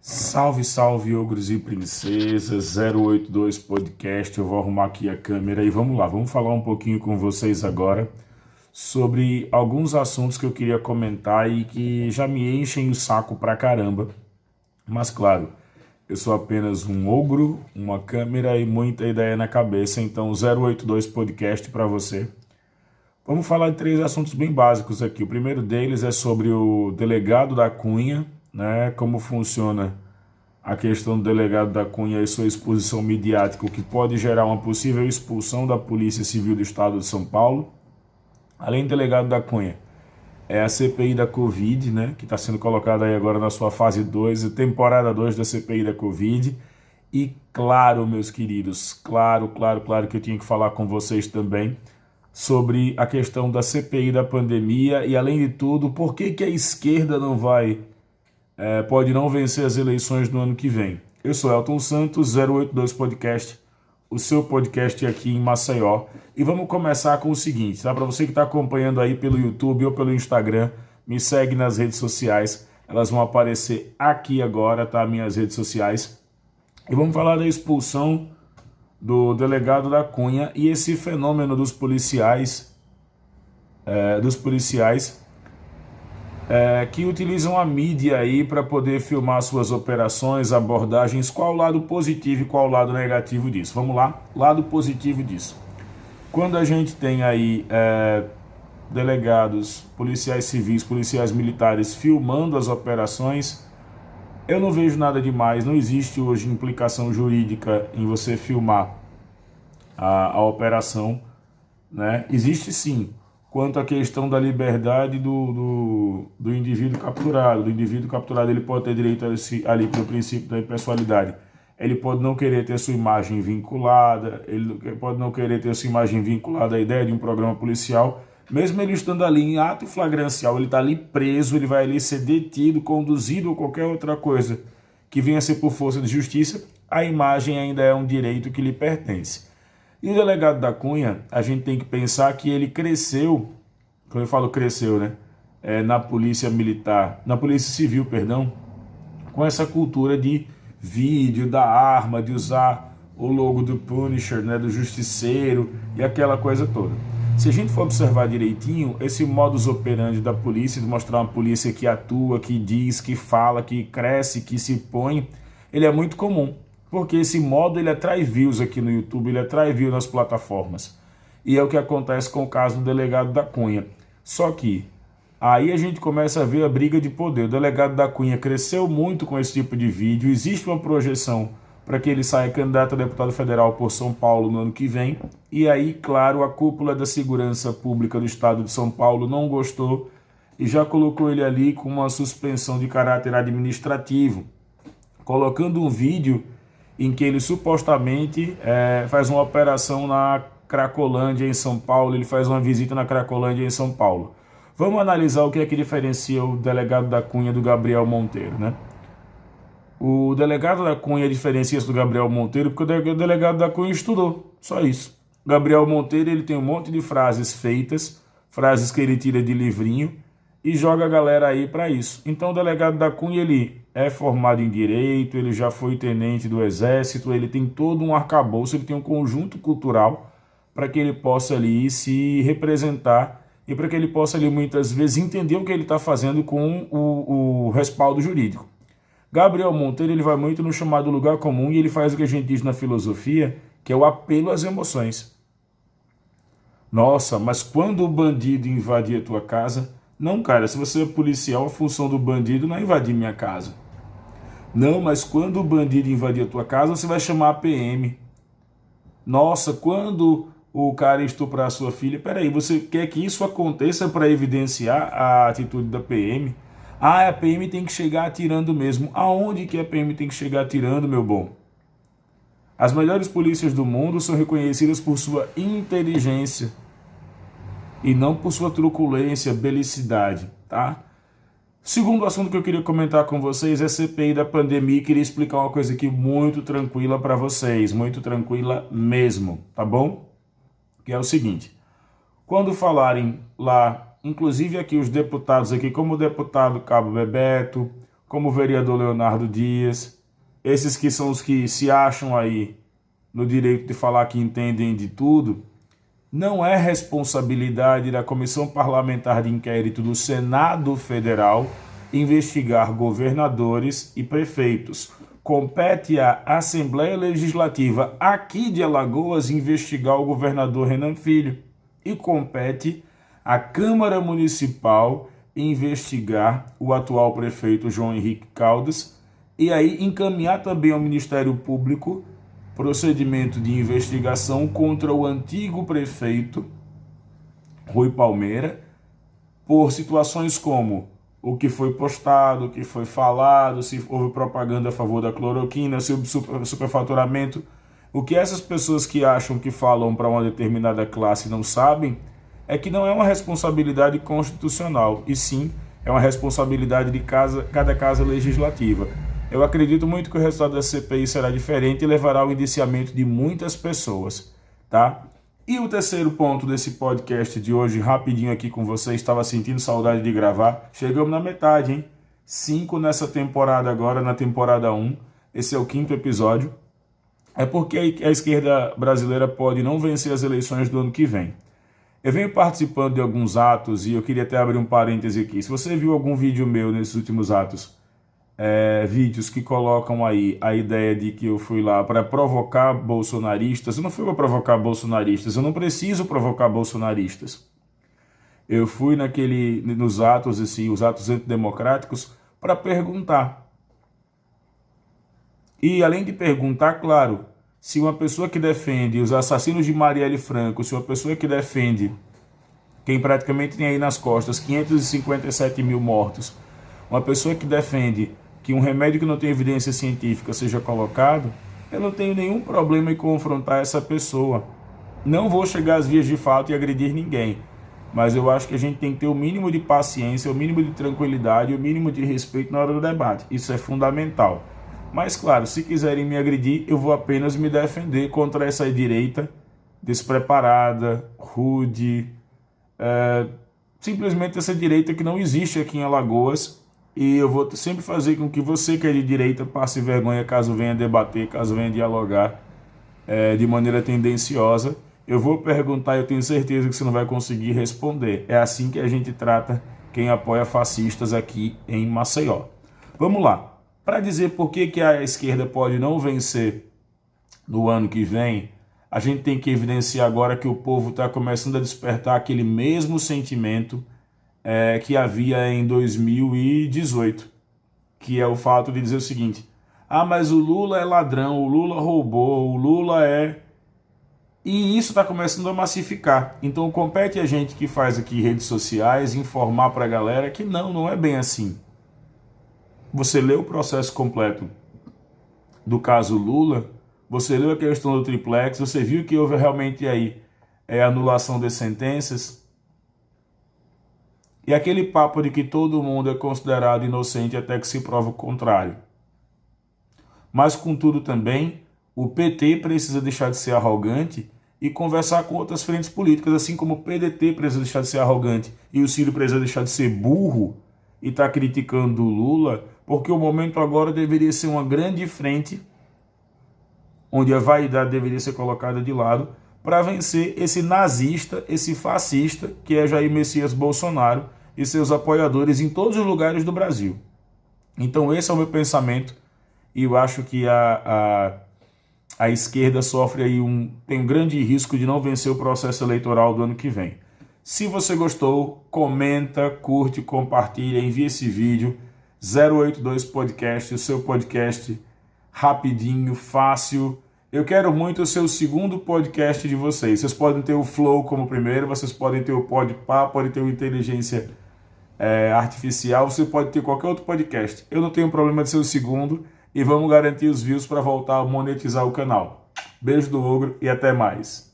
Salve, salve, ogros e princesas, 082 Podcast. Eu vou arrumar aqui a câmera e vamos lá, vamos falar um pouquinho com vocês agora sobre alguns assuntos que eu queria comentar e que já me enchem o saco pra caramba. Mas claro, eu sou apenas um ogro, uma câmera e muita ideia na cabeça, então 082 Podcast para você. Vamos falar de três assuntos bem básicos aqui. O primeiro deles é sobre o delegado da Cunha, né? Como funciona a questão do delegado da Cunha e sua exposição midiática, o que pode gerar uma possível expulsão da Polícia Civil do Estado de São Paulo. Além do delegado da Cunha, é a CPI da Covid, né? Que está sendo colocada aí agora na sua fase 2, temporada 2 da CPI da Covid. E claro, meus queridos, claro que eu tinha que falar com vocês também sobre a questão da CPI da pandemia e, além de tudo, por que a esquerda não pode não vencer as eleições no ano que vem. Eu sou Elton Santos, 082 Podcast, o seu podcast aqui em Maceió. E vamos começar com o seguinte, tá? Para você que está acompanhando aí pelo YouTube ou pelo Instagram, me segue nas redes sociais. Elas vão aparecer aqui agora, tá? Minhas redes sociais. E vamos falar da expulsão do delegado da Cunha e esse fenômeno dos policiais, que utilizam a mídia aí para poder filmar suas operações, abordagens. Qual o lado positivo e qual o lado negativo disso? Vamos lá, lado positivo disso. Quando a gente tem aí delegados, policiais civis, policiais militares filmando as operações, eu não vejo nada demais. Não existe hoje implicação jurídica em você filmar a operação, né? Existe sim, quanto à questão da liberdade do indivíduo capturado. Do indivíduo capturado, ele pode ter direito ali pelo princípio da impessoalidade. Ele pode não querer ter sua imagem vinculada, ele pode não querer ter sua imagem vinculada à ideia de um programa policial. Mesmo ele estando ali em ato flagrancial, ele está ali preso, ele vai ali ser detido, conduzido ou qualquer outra coisa que venha a ser por força de justiça, a imagem ainda é um direito que lhe pertence. E o delegado da Cunha, a gente tem que pensar que ele cresceu, quando eu falo cresceu, né? Na polícia militar, na polícia civil, perdão, com essa cultura de vídeo, da arma, de usar o logo do Punisher, né? Do Justiceiro e aquela coisa toda. Se a gente for observar direitinho, esse modus operandi da polícia, de mostrar uma polícia que atua, que diz, que fala, que cresce, que se põe, ele é muito comum. Porque esse modo ele atrai views aqui no YouTube, ele atrai views nas plataformas. E é o que acontece com o caso do delegado da Cunha. Só que aí a gente começa a ver a briga de poder. O delegado da Cunha cresceu muito com esse tipo de vídeo, existe uma projeção para que ele saia candidato a deputado federal por São Paulo no ano que vem. E aí, claro, a cúpula da segurança pública do estado de São Paulo não gostou e já colocou ele ali com uma suspensão de caráter administrativo, colocando um vídeo em que ele supostamente faz uma operação na Cracolândia, em São Paulo. Ele faz uma visita na Cracolândia, em São Paulo. Vamos analisar o que é que diferencia o delegado da Cunha do Gabriel Monteiro, né? O delegado da Cunha diferencia-se do Gabriel Monteiro porque o delegado da Cunha estudou, só isso. O Gabriel Monteiro, ele tem um monte de frases feitas, frases que ele tira de livrinho e joga a galera aí para isso. Então o delegado da Cunha, ele é formado em Direito, ele já foi tenente do Exército, ele tem todo um arcabouço, ele tem um conjunto cultural para que ele possa ali se representar e para que ele possa ali muitas vezes entender o que ele está fazendo com o respaldo jurídico. Gabriel Monteiro, ele vai muito no chamado lugar comum e ele faz o que a gente diz na filosofia, que é o apelo às emoções. Nossa, mas quando o bandido invadir a tua casa... Não, cara, se você é policial, a função do bandido não é invadir minha casa. Não, mas quando o bandido invadir a tua casa, você vai chamar a PM. Nossa, quando o cara estuprar a sua filha... Peraí, você quer que isso aconteça para evidenciar a atitude da PM? Ah, a PM tem que chegar atirando mesmo. Aonde que a PM tem que chegar atirando, meu bom? As melhores polícias do mundo são reconhecidas por sua inteligência e não por sua truculência, belicidade, tá? Segundo assunto que eu queria comentar com vocês é a CPI da pandemia. Queria explicar uma coisa aqui muito tranquila para vocês, muito tranquila mesmo, tá bom? Que é o seguinte, quando falarem lá, inclusive aqui os deputados aqui, como o deputado Cabo Bebeto, como o vereador Leonardo Dias, esses que são os que se acham aí no direito de falar que entendem de tudo, não é responsabilidade da Comissão Parlamentar de Inquérito do Senado Federal investigar governadores e prefeitos. Compete à Assembleia Legislativa aqui de Alagoas investigar o governador Renan Filho. E compete à Câmara Municipal investigar o atual prefeito João Henrique Caldas e aí encaminhar também ao Ministério Público procedimento de investigação contra o antigo prefeito Rui Palmeira por situações como o que foi postado, o que foi falado, se houve propaganda a favor da cloroquina, se houve superfaturamento. O que essas pessoas que acham que falam para uma determinada classe não sabem é que não é uma responsabilidade constitucional, e sim é uma responsabilidade de cada casa legislativa. Eu acredito muito que o resultado da CPI será diferente e levará ao indiciamento de muitas pessoas, tá? E o terceiro ponto desse podcast de hoje, rapidinho aqui com vocês, estava sentindo saudade de gravar. Chegamos na metade, hein? 5 nessa temporada agora, na temporada 1. Esse é o 5º episódio. É porque a esquerda brasileira pode não vencer as eleições do ano que vem. Eu venho participando de alguns atos e eu queria até abrir um parêntese aqui. Se você viu algum vídeo meu nesses últimos atos, vídeos que colocam aí a ideia de que eu fui lá para provocar bolsonaristas, eu não fui para provocar bolsonaristas, eu não preciso provocar bolsonaristas. Eu fui nos atos, assim, os atos antidemocráticos, para perguntar. E além de perguntar, claro, se uma pessoa que defende os assassinos de Marielle Franco, se uma pessoa que defende quem praticamente tem aí nas costas 557 mil mortos, uma pessoa que defende que um remédio que não tem evidência científica seja colocado, eu não tenho nenhum problema em confrontar essa pessoa. Não vou chegar às vias de fato e agredir ninguém, mas eu acho que a gente tem que ter o mínimo de paciência, o mínimo de tranquilidade, o mínimo de respeito na hora do debate. Isso é fundamental. Mas, claro, se quiserem me agredir, eu vou apenas me defender contra essa direita despreparada, rude, simplesmente essa direita que não existe aqui em Alagoas. E eu vou sempre fazer com que você que é de direita passe vergonha caso venha debater, caso venha dialogar de maneira tendenciosa. Eu vou perguntar e eu tenho certeza que você não vai conseguir responder. É assim que a gente trata quem apoia fascistas aqui em Maceió. Vamos lá. Para dizer por que a esquerda pode não vencer no ano que vem, a gente tem que evidenciar agora que o povo está começando a despertar aquele mesmo sentimento que havia em 2018, que é o fato de dizer o seguinte: mas o Lula é ladrão, o Lula roubou, o Lula é... E isso está começando a massificar. Então compete a gente que faz aqui redes sociais informar para a galera que não é bem assim. Você leu o processo completo do caso Lula, você leu a questão do triplex, você viu que houve realmente aí anulação de sentenças, e aquele papo de que todo mundo é considerado inocente até que se prova o contrário. Mas, contudo, também, o PT precisa deixar de ser arrogante e conversar com outras frentes políticas, assim como o PDT precisa deixar de ser arrogante e o Ciro precisa deixar de ser burro e está criticando o Lula, porque o momento agora deveria ser uma grande frente, onde a vaidade deveria ser colocada de lado, para vencer esse nazista, esse fascista, que é Jair Messias Bolsonaro e seus apoiadores em todos os lugares do Brasil. Então esse é o meu pensamento, e eu acho que a esquerda sofre aí tem um grande risco de não vencer o processo eleitoral do ano que vem. Se você gostou, comenta, curte, compartilha, envia esse vídeo. 082 Podcast, o seu podcast rapidinho, fácil. Eu quero muito ser o segundo podcast de vocês. Vocês podem ter o Flow como primeiro, vocês podem ter o Podpah, podem ter o Inteligência Artificial, você pode ter qualquer outro podcast. Eu não tenho problema de ser o segundo e vamos garantir os views para voltar a monetizar o canal. Beijo do Ogro e até mais.